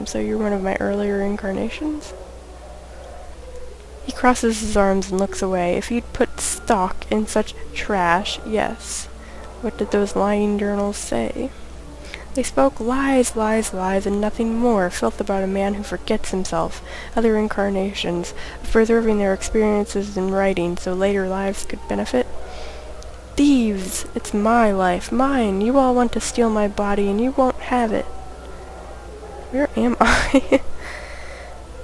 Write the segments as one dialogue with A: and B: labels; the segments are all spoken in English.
A: So you're one of my earlier incarnations? He crosses his arms and looks away. If you'd put stock in such trash, yes. What did those lying journals say? They spoke lies, lies, lies, and nothing more. Filth about a man who forgets himself, other incarnations, of preserving their experiences in writing so later lives could benefit. Thieves! It's my life, mine! You all want to steal my body, and you won't have it. Where am I?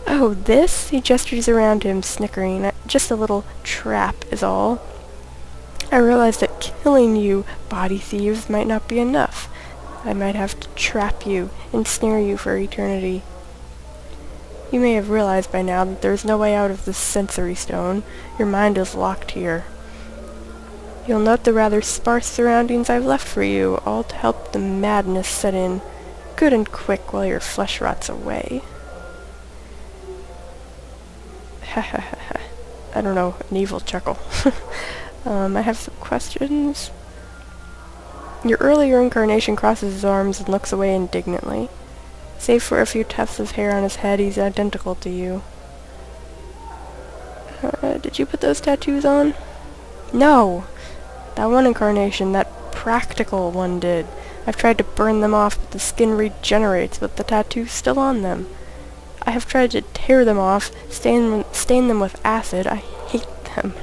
A: Oh, this? He gestures around him, snickering. Just a little trap is all. I realized that killing you, body thieves, might not be enough. I might have to trap you, ensnare you for eternity. You may have realized by now that there is no way out of this sensory stone. Your mind is locked here. You'll note the rather sparse surroundings I've left for you, all to help the madness set in, good and quick while your flesh rots away. Ha ha ha ha. I don't know, an evil chuckle. I have some questions. Your earlier incarnation crosses his arms and looks away indignantly. Save for a few tufts of hair on his head, he's identical to you. Did you put those tattoos on? No! That one incarnation, that practical one did. I've tried to burn them off, but the skin regenerates with the tattoos still on them. I have tried to tear them off, stain them with acid. I hate them.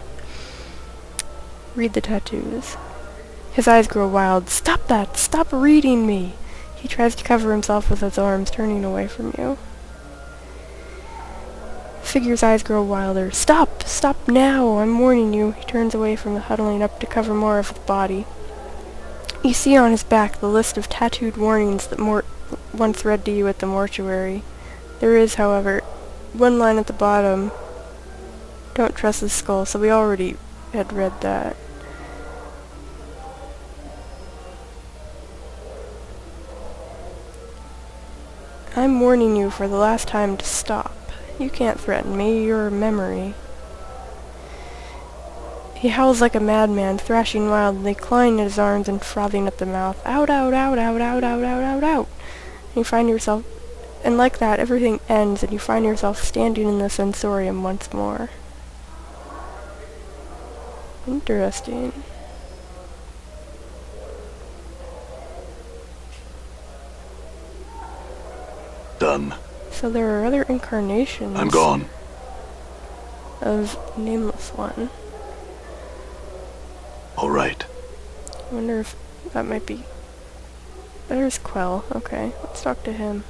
A: Read the tattoos. His eyes grow wild. Stop that! Stop reading me! He tries to cover himself with his arms, turning away from you. Figure's eyes grow wilder. Stop! Stop now! I'm warning you. He turns away from the huddling up to cover more of his body. You see on his back the list of tattooed warnings that once read to you at the mortuary. There is, however, one line at the bottom. Don't trust the skull, so we already had read that. I'm warning you for the last time to stop. You can't threaten me, you're a memory. He howls like a madman, thrashing wildly, clawing at his arms and frothing at the mouth. Out, out, out, out, out, out, out, out, out. And you find yourself, and like that, everything ends, and you find yourself standing in the sensorium once more. Interesting.
B: Done.
A: So there are other incarnations.
B: I'm gone.
A: Of Nameless One.
B: All right.
A: I wonder if that might be... There's Quell. Okay, let's talk to him.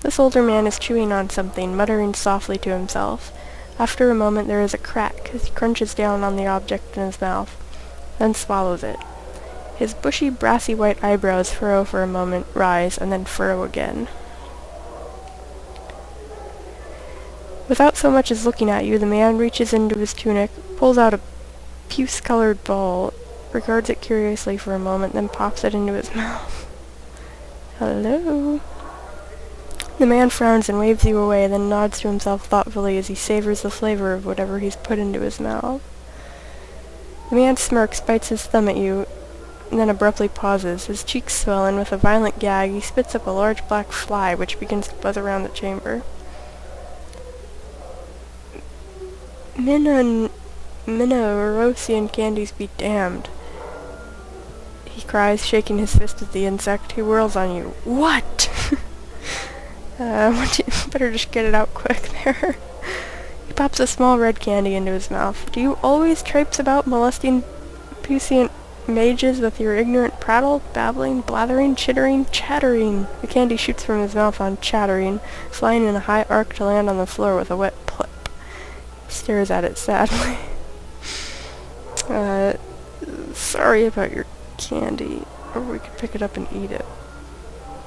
A: This older man is chewing on something, muttering softly to himself. After a moment there is a crack as he crunches down on the object in his mouth, then swallows it. His bushy, brassy white eyebrows furrow for a moment, rise, and then furrow again. Without so much as looking at you, the man reaches into his tunic, pulls out a puce-colored ball, regards it curiously for a moment, then pops it into his mouth. Hello? The man frowns and waves you away, then nods to himself thoughtfully as he savors the flavor of whatever he's put into his mouth. The man smirks, bites his thumb at you, and then abruptly pauses. His cheeks swell, and with a violent gag, he spits up a large black fly, which begins to buzz around the chamber. Minna Erosian candies be damned, he cries, shaking his fist at the insect. He whirls on you. What? Better just get it out quick there. He pops a small red candy into his mouth. Do you always traipse about molesting puissant mages with your ignorant prattle, babbling, blathering, chittering, chattering? The candy shoots from his mouth on chattering, flying in a high arc to land on the floor with a wet plip. He stares at it sadly. Sorry about your candy. Or we could pick it up and eat it.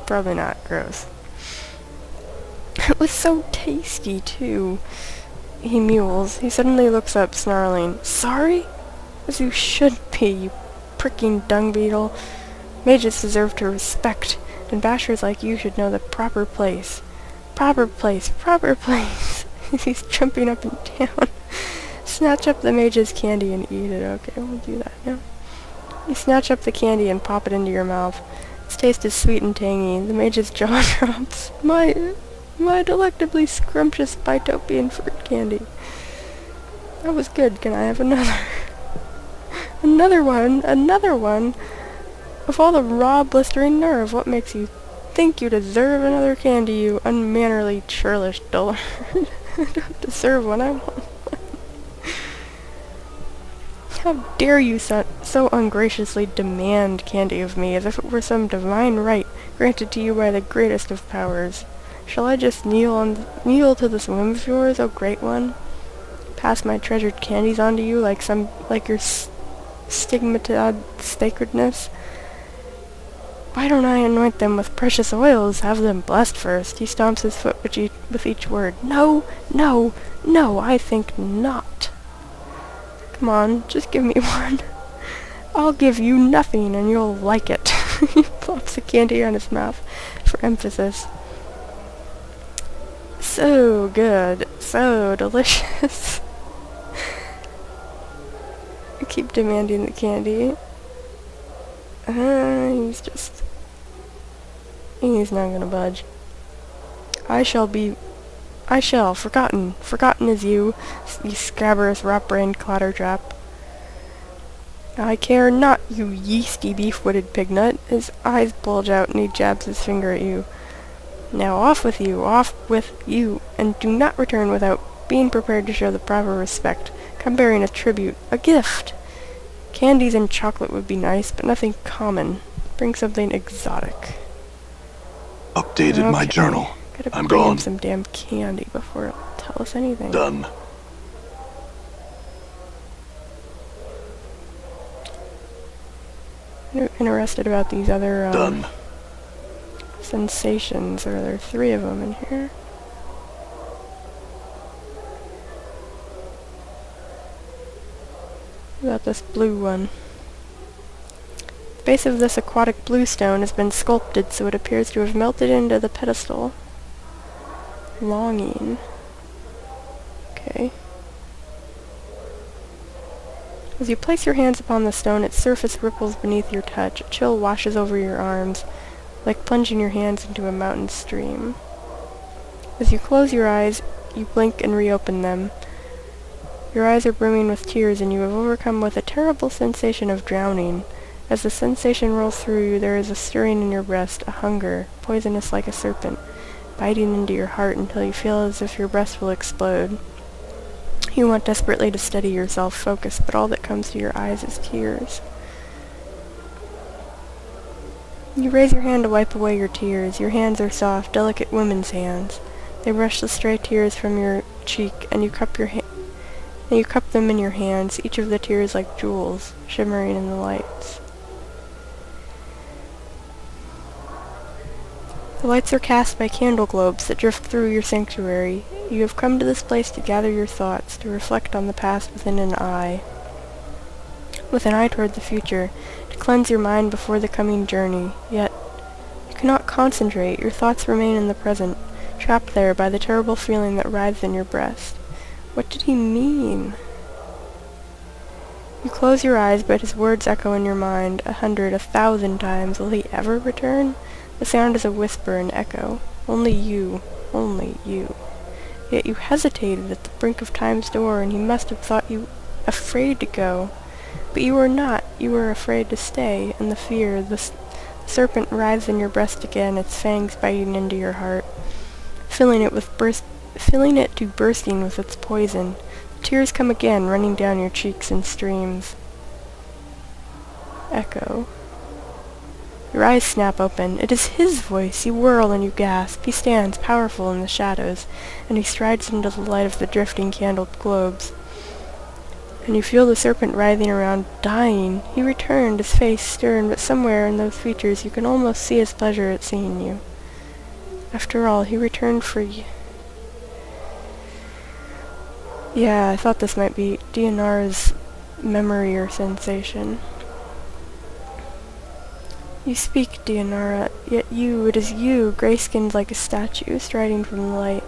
A: Probably not. Gross. It was so tasty, too. He mewls. He suddenly looks up, snarling. Sorry? As you should be, you pricking dung beetle. Mages deserve to respect, and bashers like you should know the proper place. Proper place, proper place. He's jumping up and down. Snatch up the mage's candy and eat it. Okay, we'll do that now. You snatch up the candy and pop it into your mouth. It taste is sweet and tangy. The mage's jaw drops. My delectably scrumptious Bitopian fruit candy. That was good. Can I have another? Another one? Another one? Of all the raw, blistering nerve, what makes you think you deserve another candy, you unmannerly, churlish dullard? I don't deserve one, I want one. How dare you so ungraciously demand candy of me, as if it were some divine right granted to you by the greatest of powers? Shall I just kneel to this whim of yours, O great one? Pass my treasured candies on to you like your stigmatized sacredness? Why don't I anoint them with precious oils, have them blessed first? He stomps his foot with each word. No, no, no, I think not. Come on, just give me one. I'll give you nothing and you'll like it. He plops the candy on his mouth for emphasis. So good, so delicious. I keep demanding the candy. He's not gonna budge. I shall, forgotten is you scabrous, rot-brained clattertrap. I care not, you yeasty, beef-witted pignut. His eyes bulge out and he jabs his finger at you. Now off with you, and do not return without being prepared to show the proper respect. Come bearing a tribute, a gift. Candies and chocolate would be nice, but nothing common. Bring something exotic.
B: Updated my journal. I'm
A: bring
B: gone.
A: Him some damn candy before it'll tell us anything.
B: Done.
A: I'm interested about these other
B: Done.
A: sensations. There are 3 of them in here. What about this blue one? The base of this aquatic bluestone has been sculpted so it appears to have melted into the pedestal. Longing. Okay. As you place your hands upon the stone, its surface ripples beneath your touch. A chill washes over your arms, like plunging your hands into a mountain stream. As you close your eyes, you blink and reopen them. Your eyes are brimming with tears, and you have overcome with a terrible sensation of drowning. As the sensation rolls through you, there is a stirring in your breast, a hunger, poisonous like a serpent, biting into your heart until you feel as if your breast will explode. You want desperately to steady yourself, focus, but all that comes to your eyes is tears. You raise your hand to wipe away your tears. Your hands are soft, delicate women's hands. They brush the stray tears from your cheek, and you cup them in your hands, each of the tears like jewels, shimmering in the lights. The lights are cast by candle globes that drift through your sanctuary. You have come to this place to gather your thoughts, to reflect on the past with an eye toward the future, to cleanse your mind before the coming journey. Yet, you cannot concentrate. Your thoughts remain in the present, trapped there by the terrible feeling that writhes in your breast. What did he mean? You close your eyes, but his words echo in your mind 100, 1,000 times. Will he ever return? The sound is a whisper, an echo. Only you. Only you. Yet you hesitated at the brink of time's door, and he must have thought you afraid to go. But you were not. You were afraid to stay, and the fear, the serpent writhes in your breast again, its fangs biting into your heart, filling it to bursting with its poison. The tears come again, running down your cheeks in streams. Echo. Your eyes snap open. It is his voice. You whirl and you gasp. He stands, powerful in the shadows, and he strides into the light of the drifting candled globes. And you feel the serpent writhing around, dying. He returned, his face stern, but somewhere in those features you can almost see his pleasure at seeing you. After all, he returned for you. Yeah, I thought this might be Dianara's memory or sensation. You speak, Dianara, yet it is you, gray-skinned like a statue, striding from the light.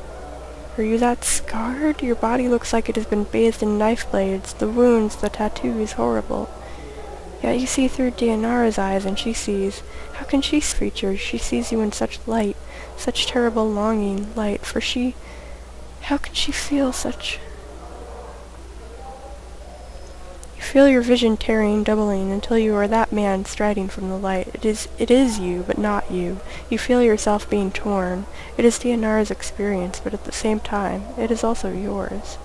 A: Are you that scarred? Your body looks like it has been bathed in knife blades, the wounds, the tattoos, horrible. Yet you see through Dianara's eyes, and she sees. How can she see creatures? She sees you in such light, such terrible longing light, for she... How can she feel such... You feel your vision tearing, doubling, until you are that man striding from the light. It is you, but not you. You feel yourself being torn. It is Dianara's experience, but at the same time, it is also yours.